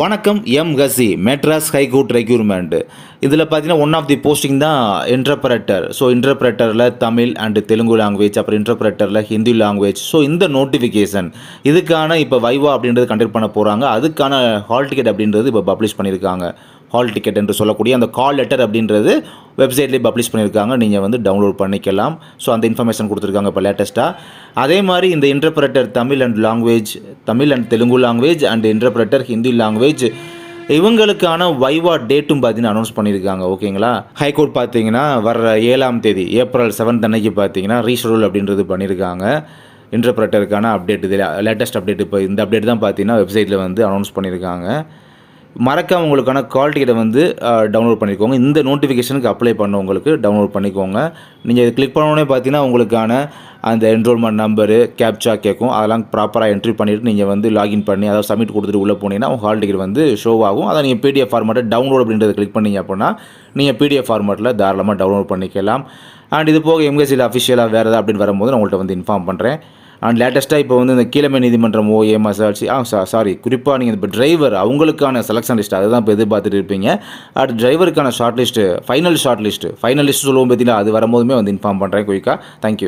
வணக்கம் கசி Madras high court requirement. இதில் பார்த்தீங்கன்னா ஒன் ஆஃப் தி போஸ்டிங் தான் இன்டர்பிரட்டர். ஸோ இன்டர்பிரட்டரில் தமிழ் அண்டு தெலுங்கு லாங்குவேஜ், அப்புறம் இன்டர்பிரட்டரில் ஹிந்தி லாங்குவேஜ். ஸோ இந்த நோட்டிஃபிகேஷன் இதுக்கான இப்போ வைவா அப்படின்றது கண்டக்ட் பண்ண போகிறாங்க. அதுக்கான ஹால் டிக்கெட் அப்படின்றது இப்போ பப்ளிஷ் பண்ணியிருக்காங்க. ஹால் டிக்கெட் என்று சொல்லக்கூடிய அந்த கால் லெட்டர் அப்படின்றது வெப்சைட்லேயே பப்ளிஷ் பண்ணியிருக்காங்க. நீங்கள் வந்து டவுன்லோட் பண்ணிக்கலாம். ஸோ அந்த இன்ஃபர்மேஷன் கொடுத்துருக்காங்க இப்போ லேட்டஸ்ட்டாக. அதே மாதிரி இந்த interpreter Tamil and language, Tamil and Telugu language and interpreter Hindi language, இவங்களுக்கான வைவா டேட்டும் பார்த்தீங்கன்னா அனௌன்ஸ் பண்ணியிருக்காங்க. ஓகேங்களா? ஹைகோர்ட் பார்த்தீங்கன்னா வர 7ஆம் தேதி ஏப்ரல் 7 அன்னைக்கு பார்த்தீங்கன்னா ரீஷெடியூல் அப்படின்றது பண்ணியிருக்காங்க. இன்டர்பிரட்டருக்கான அப்டேட், இது லேட்டஸ்ட் அப்டேட். இப்போ இந்த அப்டேட் தான் பார்த்தீங்கன்னா வெப்சைட்டில் வந்து அனௌன்ஸ் பண்ணியிருக்காங்க. மறக்காம உங்களுக்கான கால் டிக்கெட்டை வந்து டவுன்லோட் பண்ணிக்கோங்க. இந்த நோட்டிஃபிகேஷனுக்கு அப்ளை பண்ணவங்களுக்கு டவுன்லோட் பண்ணிக்கோங்க. நீங்கள் கிளிக் பண்ணோடனே பார்த்தீங்கன்னா உங்களுக்கான அந்த என்ரோல்மெண்ட் நம்பரு, கேப்சா கேட்கும். அதெல்லாம் ப்ராப்பராக என்ட்ரி பண்ணிவிட்டு நீங்கள் வந்து லாகின் பண்ணி அதாவது சப்மிட் கொடுத்துட்டு உள்ளே போனீங்கன்னா உங்கள் ஹால் டிக்கெட் வந்து ஷோ ஆகும். அதை நீங்கள் பிடிஎஃப் ஃபார்மேட்டை டவுன்லோட் அப்படின்றத கிளிக் பண்ணிங்க அப்படின்னா நீங்கள் பிடிஎஃப் ஃபார்மேட்டில் தாராளமாக டவுன்லோட் பண்ணிக்கலாம். அண்ட் இது போக எம்கசியில் அஃபிஷியலாக வேறு ஏதாவது அப்படின்னு வரும்போது நான் உங்கள்கிட்ட வந்து இன்ஃபார்ம் பண்ணுறேன். அண்ட் லேட்டஸ்ட்டாக இப்போ வந்து இந்த கீழமை நீதிமன்றம் ஓஎம்எஸ்ஆர்சி சாரி குறிப்பாக நீங்கள் இப்போ டிரைவர் அவங்களுக்கான செலெக்ஷன் லிஸ்ட் அதுதான் இப்போ எதிர்பார்த்துட்டு இருப்பீங்க. அடுத்து டிரைவருக்கான ஷார்ட் லிஸ்ட்டு, ஃபைனல் லிஸ்ட் சொல்லுவோம் பார்த்தீங்கன்னா, அது வரும்போதுமே வந்து இன்ஃபார்ம் பண்ணுறேன் குயிக்காக. தேங்க்யூ.